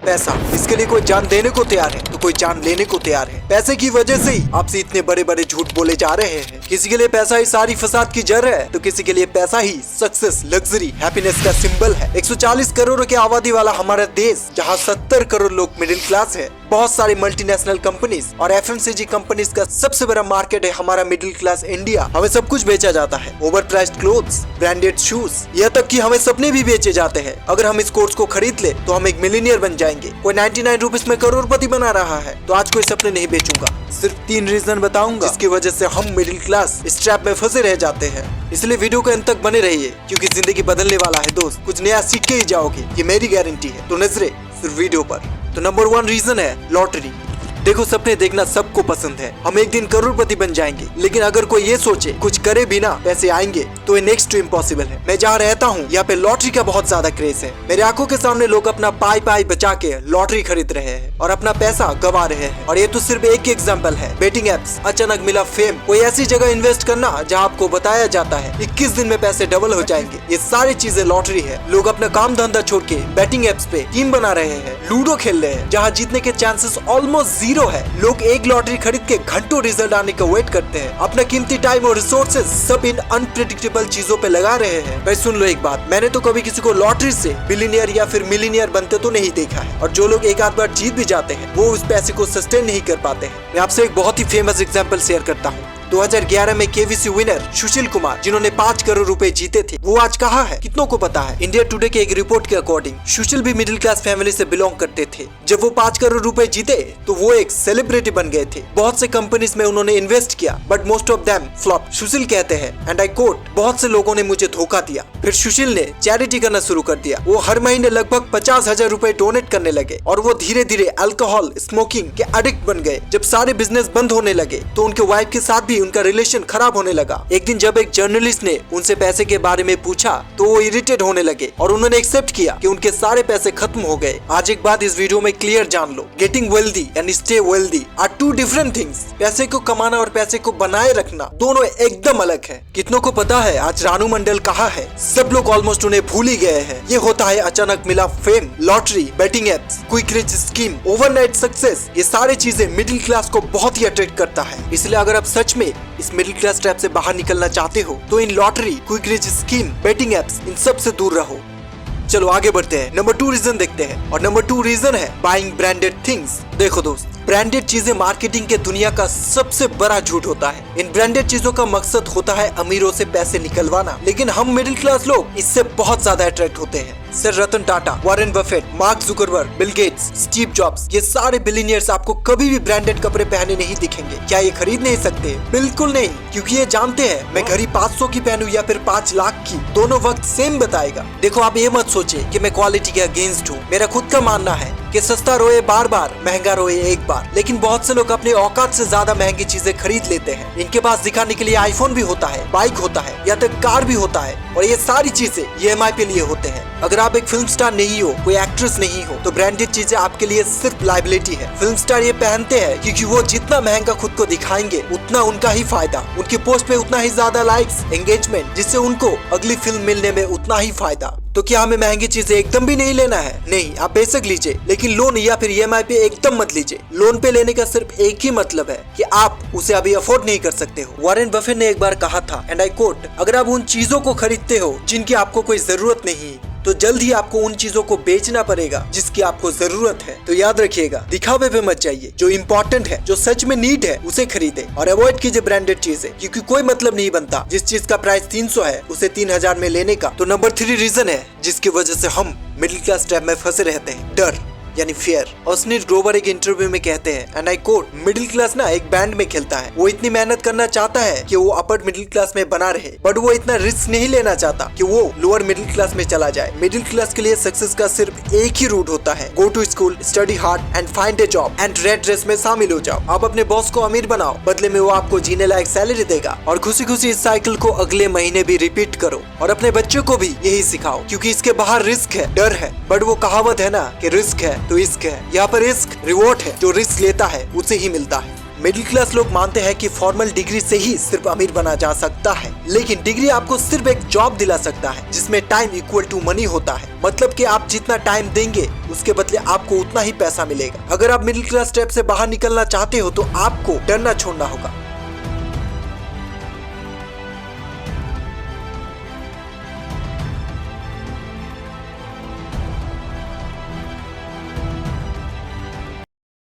पैसा। इसके लिए कोई जान देने को तैयार है तो कोई जान लेने को तैयार है। पैसे की वजह से ही आपसे इतने बड़े बड़े झूठ बोले जा रहे हैं। किसी के लिए पैसा ही सारी फसाद की जड़ है तो किसी के लिए पैसा ही सक्सेस, लग्जरी, हैप्पीनेस का सिंबल है। 140 करोड़ की आबादी वाला हमारा देश, जहाँ 70 करोड़ लोग मिडिल क्लास है, बहुत सारी मल्टीनेशनल कंपनीज और FMCG कंपनीज का सबसे बड़ा मार्केट है हमारा मिडिल क्लास इंडिया। हमें सब कुछ बेचा जाता है, over priced clothes, branded shoes, यहाँ तक कि हमें सपने भी बेचे जाते हैं। अगर हम इस कोर्स को खरीद ले तो हम एक मिलीनियर बन जाएंगे। कोई 99 रुपीस में करोड़पति बना रहा है तो आज कोई सपने नहीं बेचूंगा। सिर्फ 3 रीजन बताऊंगा जिसकी वजह से हम मिडिल क्लास इस ट्रैप में फंसे रह जाते हैं। इसलिए वीडियो को अंत तक बने रहिए क्योंकि जिंदगी बदलने वाला है दोस्त, कुछ नया सीख के ही जाओगे, ये मेरी गारंटी है। तो नजरे सिर्फ वीडियो पर। तो नंबर 1 रीजन है लॉटरी। देखो, सपने देखना सबको पसंद है, हम एक दिन करोड़पति बन जाएंगे, लेकिन अगर कोई ये सोचे कुछ करे बिना पैसे आएंगे तो ये नेक्स्ट टू इम्पॉसिबल है। मैं जहाँ रहता हूँ यहाँ पे लॉटरी का बहुत ज्यादा क्रेज है। मेरे आंखों के सामने लोग अपना पाई बचा के लॉटरी खरीद रहे हैं और अपना पैसा गवा रहे हैं। और ये तो सिर्फ एक एग्जाम्पल है। बेटिंग एप्स, अचानक मिला फेम, कोई ऐसी जगह इन्वेस्ट करना जहाँ आपको बताया जाता है 21 दिन में पैसे डबल हो जाएंगे, ये सारी चीजें लॉटरी है। लोग अपना काम धंधा छोड़ के बैटिंग एप्स पे टीम बना रहे हैं, लूडो खेल रहे हैं जहाँ जीतने के चांसेस ऑलमोस्ट 0 है। लोग एक लॉटरी खरीद के घंटों रिजल्ट आने का वेट करते हैं, अपना कीमती टाइम और रिसोर्सेज सब इन अनप्रेडिक्टेबल चीजों पे लगा रहे हैं। भाई सुन लो एक बात, मैंने तो कभी किसी को लॉटरी से बिलियनियर या फिर मिलियनियर बनते तो नहीं देखा है, और जो लोग एक आध बार जीत भी जाते हैं वो उस पैसे को सस्टेन नहीं कर पाते हैं। मैं आपसे एक बहुत ही फेमस एग्जांपल शेयर करता हूँ। 2011 में KVC विनर सुशील कुमार, जिन्होंने 5 करोड़ रुपए जीते थे, वो आज कहाँ है कितनों को पता है? इंडिया टुडे के एक रिपोर्ट के अकॉर्डिंग सुशील भी मिडिल क्लास फैमिली से बिलोंग करते थे। जब वो 5 करोड़ रुपए जीते तो वो एक सेलिब्रिटी बन गए थे। बहुत से कंपनीज में उन्होंने इन्वेस्ट किया but most of them flop. Sushil कहते हैं एंड आई कोट, बहुत से लोगों ने मुझे धोखा दिया। फिर सुशील ने चैरिटी करना शुरू कर दिया। वो हर महीने लगभग 50,000 रुपए डोनेट करने लगे और वो धीरे धीरे अल्कोहल, स्मोकिंग के एडिक्ट बन गए। जब सारे बिजनेस बंद होने लगे तो उनके वाइफ के साथ भी उनका रिलेशन खराब होने लगा। एक दिन जब एक जर्नलिस्ट ने उनसे पैसे के बारे में पूछा तो वो इरिटेट होने लगे और उन्होंने एक्सेप्ट किया कि उनके सारे पैसे खत्म हो गए। आज एक बात इस वीडियो में क्लियर जान लो, getting wealthy and stay wealthy are 2 different things. पैसे को कमाना और पैसे को बनाए रखना दोनों एकदम अलग है। कितनों को पता है आज रानू मंडल कहाँ है? सब लोग ऑलमोस्ट उन्हें भूल ही गए हैं। ये होता है अचानक मिला fame, lottery, betting apps, quick rich scheme, overnight success. ये सारी चीजें मिडिल क्लास को बहुत ही अट्रैक्ट करता है। इसलिए अगर आप सच में इस मिडिल क्लास ट्रैप से बाहर निकलना चाहते हो तो इन lottery, quick rich scheme, betting apps, इन सब से दूर रहो। चलो आगे बढ़ते हैं, नंबर 2 रीजन देखते हैं। और नंबर 2 रीजन है बाइंग ब्रांडेड थिंग्स। देखो दोस्त, ब्रांडेड चीजें मार्केटिंग के दुनिया का सबसे बड़ा झूठ होता है। इन ब्रांडेड चीजों का मकसद होता है अमीरों से पैसे निकलवाना, लेकिन हम मिडिल क्लास लोग इससे बहुत ज्यादा अट्रैक्ट होते हैं। Sir Ratan Tata, Warren Buffett, Mark Zuckerberg, Bill Gates, Steve Jobs, ये सारे बिलियनियर्स आपको कभी भी ब्रांडेड कपड़े पहने नहीं दिखेंगे। क्या ये खरीद नहीं सकते? बिल्कुल नहीं, क्योंकि ये जानते हैं मैं घड़ी 500 की पहनूं या फिर 5 लाख की, दोनों वक्त सेम बताएगा। देखो, आप ये मत सोचे कि मैं क्वालिटी के अगेंस्ट हूँ। मेरा खुद का मानना है कि सस्ता रोए बार बार, महंगा रोए एक बार। लेकिन बहुत से लोग अपने औकात से ज्यादा महंगी चीजें खरीद लेते हैं। इनके पास दिखाने के लिए आईफोन भी होता है, बाइक होता है, या तक कार भी होता है, और ये सारी चीजें EMI पे लिए होते हैं। अगर आप एक फिल्म स्टार नहीं हो, कोई एक्ट्रेस नहीं हो, तो ब्रांडेड चीजें आपके लिए सिर्फ लायबिलिटी है। फिल्म स्टार ये पहनते हैं क्योंकि वो जितना महंगा खुद को दिखाएंगे उतना उनका ही फायदा, उनकी पोस्ट पे उतना ही ज्यादा लाइक्स, एंगेजमेंट, जिससे उनको अगली फिल्म मिलने में उतना ही फायदा। तो क्या हमें महंगी चीजें एकदम भी नहीं लेना है? नहीं, आप बेशक लीजिए, लेकिन लोन या फिर EMI पे एकदम मत लीजिए। लोन पे लेने का सिर्फ एक ही मतलब है कि आप उसे अभी अफोर्ड नहीं कर सकते हो। वॉरेन बफेट ने एक बार कहा था एंड आई कोट, अगर आप उन चीजों को खरीदते हो जिनकी आपको कोई जरूरत नहीं तो जल्द ही आपको उन चीजों को बेचना पड़ेगा जिसकी आपको जरूरत है। तो याद रखिएगा, दिखावे पे मत जाइए। जो इम्पोर्टेंट है, जो सच में नीड है, उसे खरीदे और अवॉइड कीजिए ब्रांडेड चीजें, क्योंकि कोई मतलब नहीं बनता जिस चीज का प्राइस 300 है उसे 3000 में लेने का। तो नंबर 3 रीजन है जिसकी वजह से हम मिडिल क्लास ट्रैप में फंसे रहते हैं, डर यानी फियर। और सुनील ग्रोवर एक इंटरव्यू में कहते हैं and I quote, middle class ना एक बैंड में खेलता है। वो इतनी मेहनत करना चाहता है कि वो अपर मिडिल क्लास में बना रहे, बट वो इतना रिस्क नहीं लेना चाहता कि वो लोअर मिडिल क्लास में चला जाए। मिडिल क्लास के लिए सक्सेस का सिर्फ एक ही रूट होता है, go to school, study hard and find a job and rat race में शामिल हो जाओ। आप अपने बॉस को अमीर बनाओ, बदले में वो आपको जीने लायक सैलरी देगा, और खुशी खुशी इस साइकिल को अगले महीने भी रिपीट करो। और अपने बच्चों को भी यही सिखाओ, क्योंकि इसके बाहर रिस्क है, डर है, बट वो कहावत है ना कि रिस्क है तो इश्क है। यहाँ पर रिस्क रिवॉर्ड है, जो रिस्क लेता है उसे ही मिलता है। मिडिल क्लास लोग मानते हैं कि फॉर्मल डिग्री से ही सिर्फ अमीर बना जा सकता है, लेकिन डिग्री आपको सिर्फ एक जॉब दिला सकता है जिसमें टाइम इक्वल टू मनी होता है। मतलब कि आप जितना टाइम देंगे उसके बदले आपको उतना ही पैसा मिलेगा। अगर आप मिडिल क्लास स्टेप से बाहर निकलना चाहते हो तो आपको डरना छोड़ना होगा।